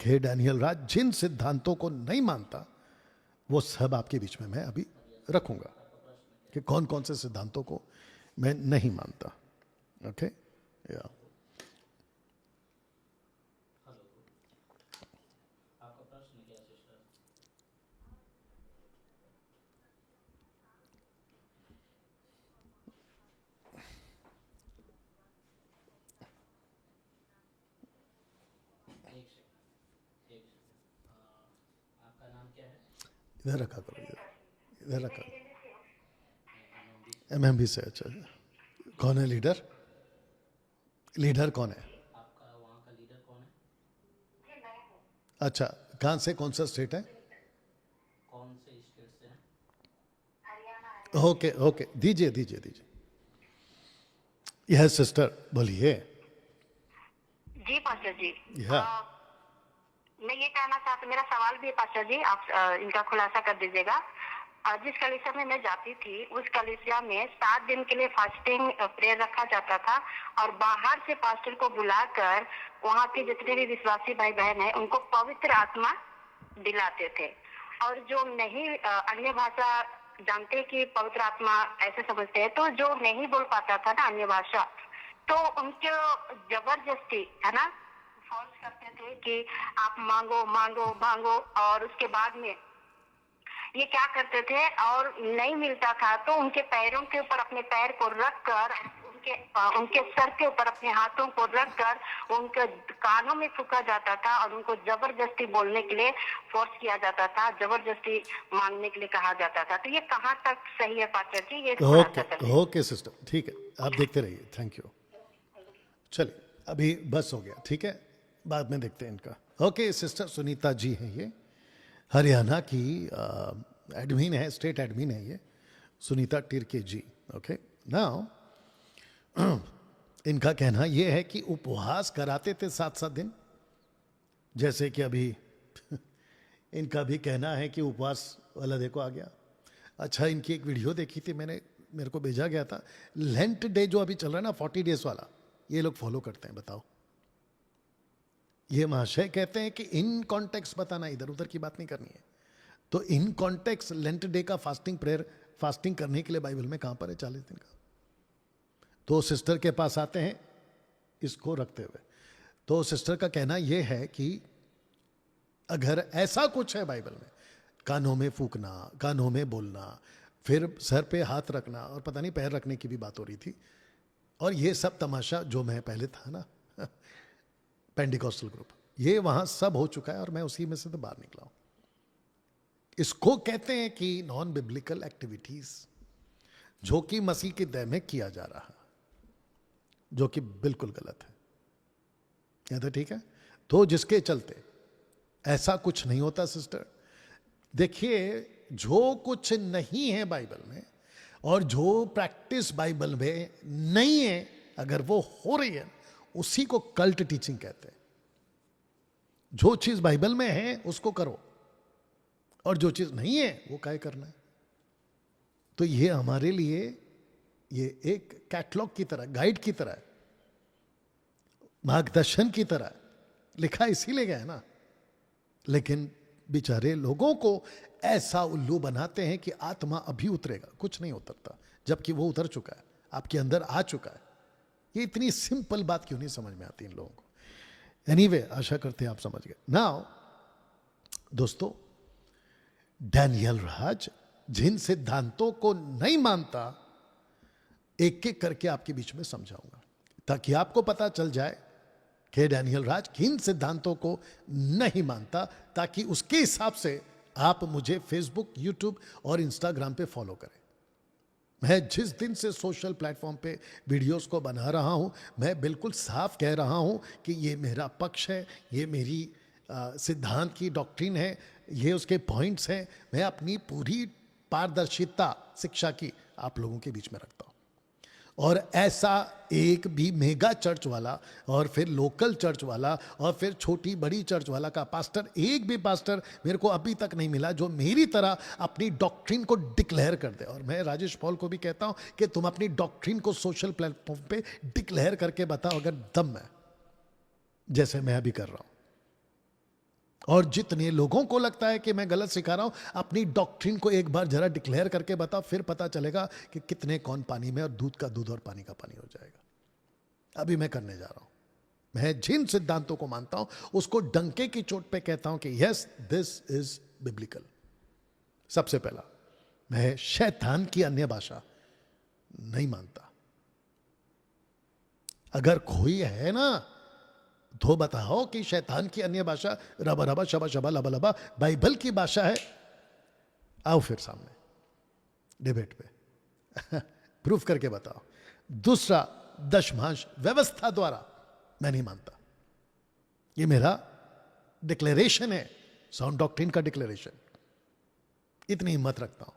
के डैनियल राज जिन सिद्धांतों को नहीं मानता, वो सब आपके बीच में मैं अभी रखूंगा कि कौन कौन से सिद्धांतों को मैं नहीं मानता. ओके, या इधर रखा करो, इधर रखा. एमएमबी से. अच्छा, कौन है लीडर? लीडर कौन है आपका? वहाँ का लीडर कौन है? अच्छा, कहाँ से, कौन सा स्टेट है? कौन से स्टेट से हैं? ओके ओके, दीजिए दीजिए दीजिए. यह सिस्टर बोलिए. जी पास्टर जी, या मैं ये कहना चाहती, मेरा सवाल भी है पास्टर जी, आप इनका खुलासा कर दीजिएगा. जिस कलीसिया में मैं जाती थी, उस कलीसिया में 7 दिन के लिए फास्टिंग प्रेयर रखा जाता था और बाहर से पास्टर को बुलाकर वहाँ के जितने भी विश्वासी भाई बहन हैं उनको पवित्र आत्मा दिलाते थे. और जो नहीं अन्य भाषा जानते कि पवित्र आत्मा ऐसे समझते हैं, तो जो नहीं बोल पाता था ना अन्य भाषा, तो उनको जबरदस्ती है ना फोर्स करते थे कि आप मांगो मांगो मांगो. और उसके बाद में ये क्या करते थे, और नहीं मिलता था तो उनके पैरों के ऊपर अपने पैर को रखकर, उनके सर के ऊपर अपने हाथों को रखकर उनके कानों में फूंका जाता था और उनको जबरदस्ती बोलने के लिए फोर्स किया जाता था, जबरदस्ती मांगने के लिए कहा जाता था. तो ये कहाँ तक सही है पास्टर जी? ये ओके ओके सिस्टर, ठीक है, आप देखते रहिए. Thank you. चलिए, अभी बस हो गया, ठीक है, बाद में देखते हैं इनका. ओके, सिस्टर सुनीता जी हैं ये, हरियाणा की एडमिन है, स्टेट एडमिन है ये, सुनीता टिरके जी. ओके, नाउ इनका कहना ये है कि उपवास कराते थे 7-7 दिन, जैसे कि अभी इनका भी कहना है कि उपवास वाला देखो आ गया. अच्छा, इनकी एक वीडियो देखी थी मैंने, मेरे को भेजा गया था. लेंट डे जो अभी चल रहा है ना, 40 डेज वाला, ये लोग फॉलो करते हैं. बताओ, ये महाशय कहते हैं कि इन कॉन्टेक्स्ट बताना, इधर उधर की बात नहीं करनी है. तो इन कॉन्टेक्स्ट लेंट डे का फास्टिंग प्रेयर, फास्टिंग करने के लिए बाइबल में कहां पर है 40 दिन का? तो सिस्टर के पास आते हैं इसको रखते हुए. तो सिस्टर का कहना यह है कि अगर ऐसा कुछ है बाइबल में, कानों में फूकना, कानों में बोलना, फिर सर पे हाथ रखना और पता नहीं पैर रखने की भी बात हो रही थी, और ये सब तमाशा जो मैं पहले था ना पेंटिकॉस्टल ग्रुप, ये वहां सब हो चुका है और मैं उसी में से तो बाहर निकला हूं. इसको कहते हैं कि नॉन बिब्लिकल एक्टिविटीज, जो कि मसीह की देह में किया जा रहा है, जो कि बिल्कुल गलत है. क्या तो ठीक है? तो जिसके चलते ऐसा कुछ नहीं होता सिस्टर. देखिए, जो कुछ नहीं है बाइबल में और जो प्रैक्टिस बाइबल में नहीं है, अगर वो हो रही है, उसी को कल्ट टीचिंग कहते हैं. जो चीज बाइबल में है उसको करो, और जो चीज नहीं है वो काय करना है. तो ये हमारे लिए ये एक कैटलॉग की तरह, गाइड की तरह है, मार्गदर्शन की तरह है. लिखा इसीलिए गया है ना. लेकिन बेचारे लोगों को ऐसा उल्लू बनाते हैं कि आत्मा अभी उतरेगा, कुछ नहीं उतरता, जबकि वो उतर चुका है, आपके अंदर आ चुका है. ये इतनी सिंपल बात क्यों नहीं समझ में आती इन लोगों को? एनीवे, आशा करते हैं आप समझ गए. नाउ दोस्तों, डैनियल राज जिन सिद्धांतों को नहीं मानता, एक एक करके आपके बीच में समझाऊंगा, ताकि आपको पता चल जाए कि डैनियल राज किन सिद्धांतों को नहीं मानता, ताकि उसके हिसाब से आप मुझे फेसबुक, यूट्यूब और इंस्टाग्राम पे फॉलो करें. मैं जिस दिन से सोशल प्लेटफॉर्म पे वीडियोस को बना रहा हूं, मैं बिल्कुल साफ कह रहा हूं कि ये मेरा पक्ष है, ये मेरी सिद्धांत की डॉक्ट्रिन है, ये उसके पॉइंट्स हैं. मैं अपनी पूरी पारदर्शिता शिक्षा की आप लोगों के बीच में रखता हूं. और ऐसा एक भी मेगा चर्च वाला और फिर लोकल चर्च वाला और फिर छोटी बड़ी चर्च वाला का पास्टर, एक भी पास्टर मेरे को अभी तक नहीं मिला जो मेरी तरह अपनी डॉक्ट्रिन को डिक्लेयर कर दे. और मैं राजेश पॉल को भी कहता हूं कि तुम अपनी डॉक्ट्रिन को सोशल प्लेटफॉर्म पे डिक्लेयर करके बताओ, अगर दम है, जैसे मैं अभी कर रहा हूं. और जितने लोगों को लगता है कि मैं गलत सिखा रहा हूं, अपनी डॉक्ट्रिन को एक बार जरा डिक्लेयर करके बताओ, फिर पता चलेगा कि कितने कौन पानी में और दूध का दूध और पानी का पानी हो जाएगा। अभी मैं करने जा रहा हूं। मैं जिन सिद्धांतों को मानता हूं उसको डंके की चोट पे कहता हूं कि यस, दिस इज बिब्लिकल। सबसे पहला, मैं शैतान की अन्य भाषा नहीं मानता। अगर कोई है ना तो बताओ कि शैतान की अन्य भाषा रबा रबा शबा शबा लबा लबा बाइबल की भाषा है। आओ फिर सामने डिबेट पे प्रूफ करके बताओ। दूसरा, दशमांश व्यवस्था द्वारा मैं नहीं मानता। ये मेरा डिक्लेरेशन है, साउंड डॉक्ट्रिन का डिक्लेरेशन। इतनी हिम्मत रखता हूं,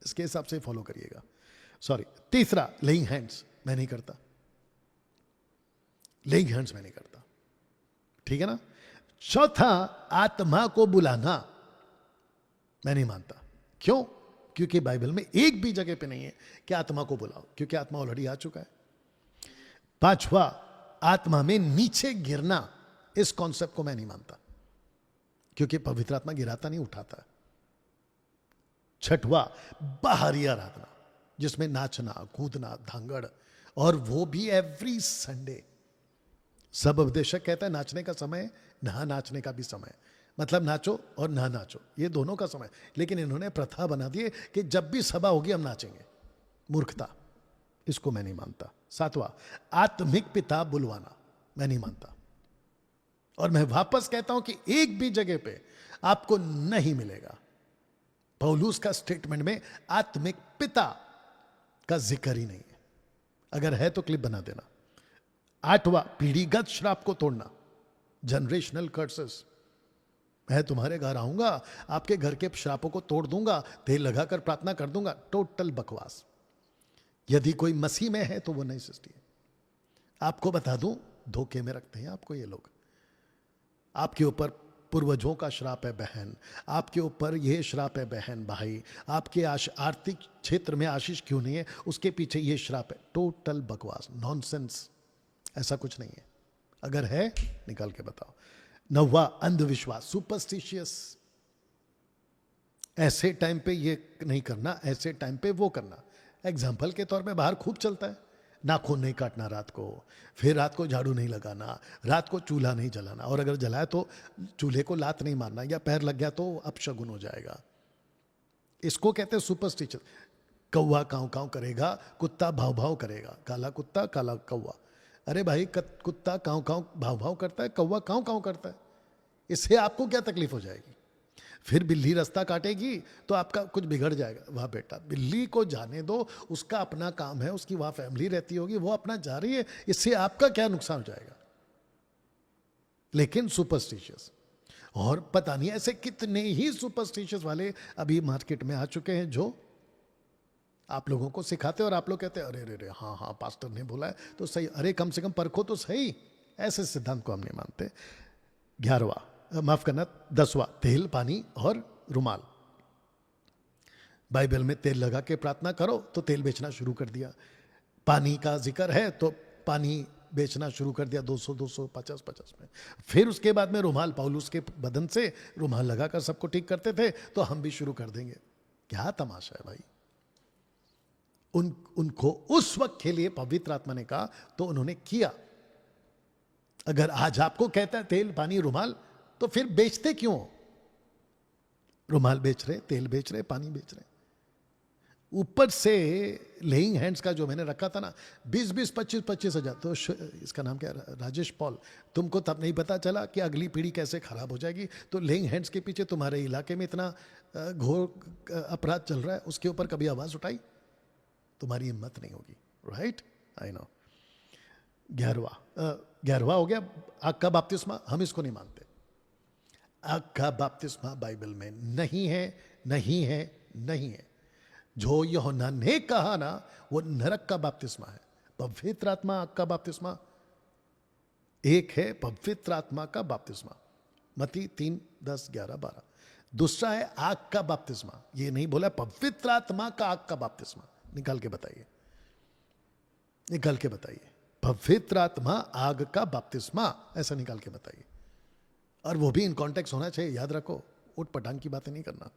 इसके हिसाब से फॉलो करिएगा। सॉरी। तीसरा, लेइंग हैंड्स मैं नहीं करता। लेइंग हैंड्स मैं नहीं करता, ठीक है ना। चौथा, आत्मा को बुलाना मैं नहीं मानता। क्यों? क्योंकि बाइबल में एक भी जगह पे नहीं है कि आत्मा को बुलाओ, क्योंकि आत्मा ऑलरेडी आ चुका है। पांचवा, आत्मा में नीचे गिरना, इस कॉन्सेप्ट को मैं नहीं मानता, क्योंकि पवित्र आत्मा गिराता नहीं, उठाता है। छठवा, बाहरी आराधना जिसमें नाचना, कूदना, धांगड़, और वो भी एवरी संडे। सब उपदेशक कहता है नाचने का समय, ना नाचने का भी समय, मतलब नाचो और ना नाचो, ये दोनों का समय। लेकिन इन्होंने प्रथा बना दी कि जब भी सभा होगी हम नाचेंगे। मूर्खता, इसको मैं नहीं मानता। सातवां, आत्मिक पिता बुलवाना मैं नहीं मानता। और मैं वापस कहता हूं कि एक भी जगह पे आपको नहीं मिलेगा पौलुस का स्टेटमेंट में आत्मिक पिता का जिक्र ही नहीं है। अगर है तो क्लिप बना देना। आठवां, पीढ़ीगत श्राप को तोड़ना, जनरेशनल कर्सेस। मैं तुम्हारे घर आऊंगा, आपके घर के श्रापों को तोड़ दूंगा, तेल लगाकर प्रार्थना कर दूंगा। टोटल बकवास। यदि कोई मसीह में है तो वो नई सृष्टि है। आपको बता दूं, धोखे में रखते हैं आपको ये लोग। आपके ऊपर पूर्वजों का श्राप है बहन, आपके ऊपर यह श्राप है बहन भाई, आपके आर्थिक क्षेत्र में आशीष क्यों नहीं है, उसके पीछे यह श्राप है। टोटल बकवास, नॉनसेंस। ऐसा कुछ नहीं है। अगर है निकाल के बताओ। नौवा, अंधविश्वास, सुपरस्टिशियस। ऐसे टाइम पे ये नहीं करना, ऐसे टाइम पे वो करना। एग्जाम्पल के तौर पे बाहर खूब चलता है, नाखून नहीं काटना रात को, फिर रात को झाड़ू नहीं लगाना, रात को चूल्हा नहीं जलाना, और अगर जलाए तो चूल्हे को लात नहीं मारना, या पैर लग गया तो अपशगुन हो जाएगा। इसको कहते हैं सुपरस्टिशन। कौवा कांव कांव करेगा, कुत्ता भाव भाव करेगा, काला कुत्ता काला कौवा। अरे भाई, कुत्ता कांव कांव भाव भाव करता है, कौवा कांव कांव करता है, इससे आपको क्या तकलीफ हो जाएगी? फिर बिल्ली रास्ता काटेगी तो आपका कुछ बिगड़ जाएगा। वाह बेटा, बिल्ली को जाने दो, उसका अपना काम है, उसकी वहां फैमिली रहती होगी, वो अपना जा रही है, इससे आपका क्या नुकसान हो जाएगा? लेकिन सुपरस्टिशियस, और पता नहीं ऐसे कितने ही सुपरस्टिशियस वाले अभी मार्केट में आ चुके हैं जो आप लोगों को सिखाते हैं, और आप लोग कहते हैं अरे रे रे, हाँ हाँ पास्टर ने बोला है तो सही। अरे कम से कम परखो तो सही। ऐसे सिद्धांत को हम नहीं मानते। 11वां, माफ करना, 10वां, तेल, पानी और रुमाल। बाइबल में तेल लगा के प्रार्थना करो तो तेल बेचना शुरू कर दिया। पानी का जिक्र है तो पानी बेचना शुरू कर दिया 200 200 50 50 में। फिर उसके बाद में रुमाल, पौलुस के बदन से रुमाल लगाकर सबको ठीक करते थे, तो हम भी शुरू कर देंगे। क्या तमाशा है भाई। उनको उस वक्त के लिए पवित्र आत्मा ने कहा तो उन्होंने किया। अगर आज आपको कहता है तेल, पानी, रुमाल, तो फिर बेचते क्यों? रुमाल बेच रहे, तेल बेच रहे, पानी बेच रहे। ऊपर से लेइंग हैंड्स का जो मैंने रखा था ना, 20-20 25-25 हजार, तो इसका नाम क्या, राजेश पॉल, तुमको तब नहीं पता चला कि अगली पीढ़ी कैसे खराब हो जाएगी? तो लेइंग हैंड्स के पीछे तुम्हारे इलाके में इतना घोर अपराध चल रहा है, उसके ऊपर कभी आवाज उठाई? तुम्हारी हिम्मत नहीं होगी। Right, I know. 11वां हो गया, आग का बपतिस्मा। हम इसको नहीं मानते। आग का बपतिस्मा बाइबल में नहीं है, नहीं है, नहीं है। जो यूहन्ना ने कहा ना, वो नरक का बपतिस्मा है। पवित्र आत्मा, आग का बपतिस्मा एक है, पवित्र आत्मा का बपतिस्मा। मत्ती 3, 10, 11, 12। दूसरा है आग का बपतिस्मा। ये नहीं बोला पवित्र आत्मा का आग का बपतिस्मा। निकाल के बताइए, निकाल के बताइए। पवित्र आत्मा, आग का बपतिस्मा, ऐसा निकाल के बताइए। और वो भी इन कॉन्टेक्स्ट होना चाहिए, याद रखो, उठ पटांग की बातें नहीं करना।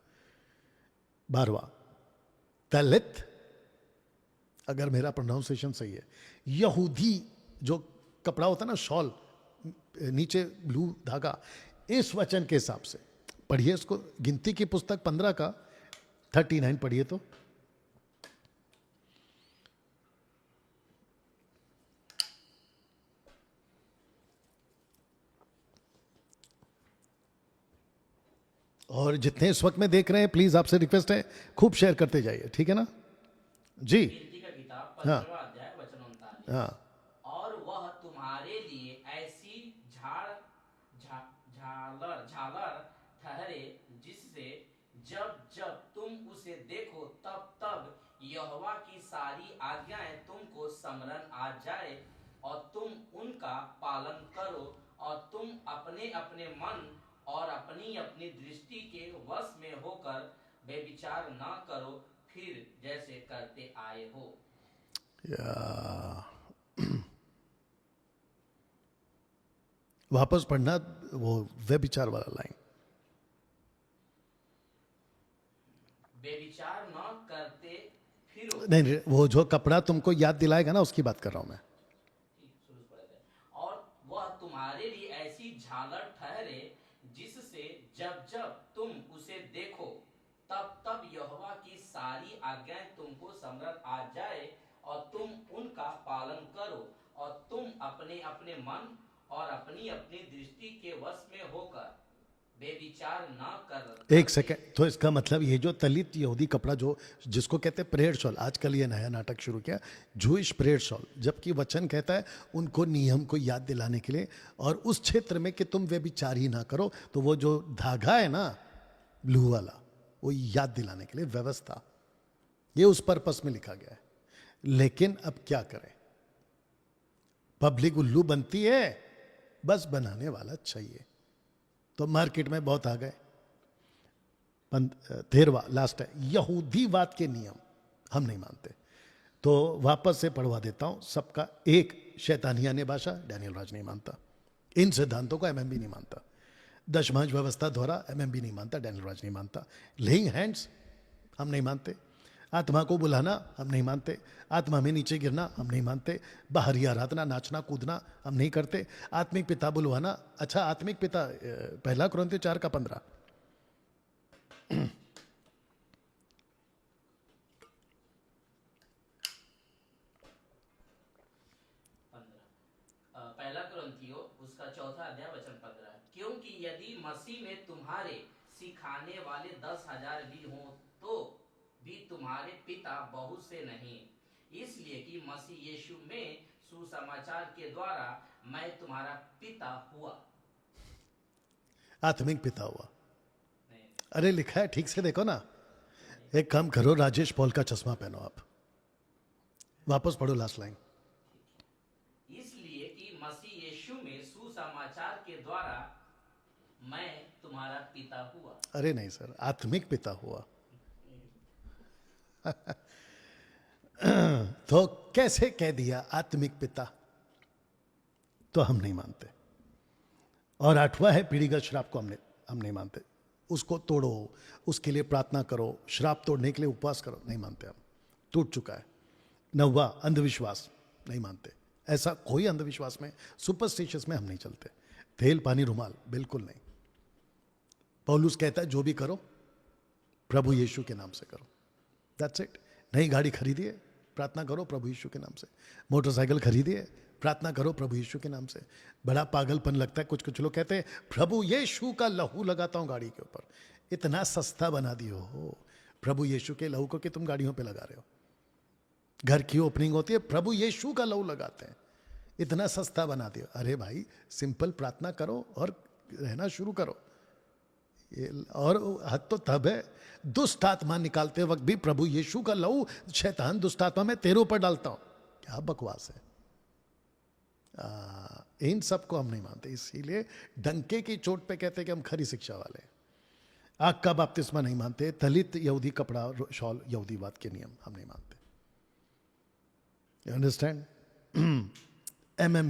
12वां, तलित, अगर मेरा प्रोनाउंसिएशन सही है, यहूदी जो कपड़ा होता है ना, शॉल, नीचे ब्लू धागा, इस वचन के हिसाब से पढ़िए इसको, गिनती की पुस्तक 15 का 39 पढ़िए तो। और जितने इस वक्त में देख रहे हैं, प्लीज आपसे रिक्वेस्ट है, खूब शेयर करते जाइए, ठीक है ना जी। गिनती का किताब हाँ। 15वां अध्याय वचन 39। हाँ, और वह तुम्हारे लिए ऐसी झालर झालर ठहरे जिससे जब जब तुम उसे देखो तब तब यहोवा की सारी आज्ञाएं तुमको स्मरण आ जाए और तुम उनका पालन करो और तुम अपने अपने मन और अपनी अपनी दृष्टि के वश में होकर बेविचार न करो, फिर जैसे करते आए हो। वापस पढ़ना वो व्यभिचार वाला लाइन। बेविचार न करते फिरो। नहीं, वो जो कपड़ा तुमको याद दिलाएगा ना, उसकी बात कर रहा हूं मैं। शुरू से पढ़े थे। और वह तुम्हारे लिए ऐसी झालर ठहरे जिससे जब जब तुम उसे देखो तब तब यहोवा की सारी आज्ञाएं तुमको स्मरण आ जाए और तुम उनका पालन करो और तुम अपने अपने मन और अपनी अपनी दृष्टि के वश में होकर बेविचार न कर। एक सेकंड, तो इसका मतलब ये जो तलित यहूदी कपड़ा जो जिसको कहते हैं प्रेयर शॉल, आजकल ये नया नाटक शुरू किया, जूइश प्रेयर शॉल, जबकि वचन कहता है उनको नियम को याद दिलाने के लिए, और उस क्षेत्र में कि तुम व्यभिचार ही ना करो, तो वो जो धागा है ना ब्लू वाला, वो याद दिलाने के लिए व्यवस्था, ये उस पर्पस में लिखा गया है। लेकिन अब क्या करें, पब्लिक उल्लू बनती है, बस बनाने वाला चाहिए, तो मार्केट में बहुत आ गए। 13वां लास्ट है, यहूदीवाद के नियम हम नहीं मानते। तो वापस से पढ़वा देता हूं सबका, एक शैतानियाने भाषा डैनियल राज नहीं मानता, इन सिद्धांतों को एमएमबी नहीं मानता, दशमांश व्यवस्था द्वारा एमएमबी नहीं मानता, डैनियल राज नहीं मानता, लेइंग हैंड्स हम नहीं मानते, आत्मा को बुलाना हम नहीं मानते, आत्मा में नीचे गिरना हम नहीं मानते, बाहरी आराधना, नाचना कूदना हम नहीं करते, आत्मिक पिता बुलवाना। अच्छा, आत्मिक पिता 1 कुरिन्थियों 4 का 15। पहला कुरिन्थियों उसका 4 अध्याय वचन 15। क्योंकि यदि मसीह में तुम्हारे सिखाने वाले 10,000 भी हों तो भी तुम्हारे पिता बहुत से नहीं, इसलिए कि मसीह यीशु में सुसमाचार के द्वारा मैं तुम्हारा पिता हुआ। आत्मिक पिता हुआ, अरे लिखा है, ठीक से देखो ना। एक काम करो, राजेश पॉल का चश्मा पहनो आप, वापस पढ़ो लास्ट लाइन। इसलिए कि मसीह यीशु में सुसमाचार के द्वारा मैं तुम्हारा पिता हुआ। अरे नहीं सर, आत्मिक पिता हुआ। तो कैसे कह दिया आत्मिक पिता, तो हम नहीं मानते। और 8वां है पीढ़ीगत श्राप को हम नहीं मानते, उसको तोड़ो, उसके लिए प्रार्थना करो, श्राप तोड़ने के लिए उपवास करो, नहीं मानते हम, टूट चुका है। 9वां अंधविश्वास, नहीं मानते, ऐसा कोई अंधविश्वास में, सुपरस्टिशियस में हम नहीं चलते। तेल पानी रुमाल बिल्कुल नहीं। पौलुस कहता है जो भी करो प्रभु यीशु के नाम से करो, दैट्स इट। नई गाड़ी खरीदिए, प्रार्थना करो प्रभु यीशु के नाम से। मोटरसाइकिल खरीदिए, प्रार्थना करो प्रभु यीशु के नाम से। बड़ा पागलपन लगता है, कुछ लोग कहते हैं प्रभु यीशु का लहू लगाता हूं गाड़ी के ऊपर। इतना सस्ता बना दियो हो प्रभु यीशु के लहू को कि तुम गाड़ियों पे लगा रहे हो। घर की ओपनिंग होती है, प्रभु यीशु का लहू लगाते हैं, इतना सस्ता बना दियो। अरे भाई, सिंपल प्रार्थना करो और रहना शुरू करो। और हद तो तब है, दुष्ट आत्मा निकालते वक्त भी प्रभु यीशु का लहू शैतान दुष्ट आत्मा में तेरे ऊपर डालता हूं। क्या बकवास है। इन सब को हम नहीं मानते, इसीलिए डंके की चोट पे कहते हैं कि हम खरी शिक्षा वाले। आग का बपतिस्मा नहीं मानते, दलित यहूदी कपड़ा शॉल यहूदीवाद के नियम हम नहीं मानते। You understand? एमएमबी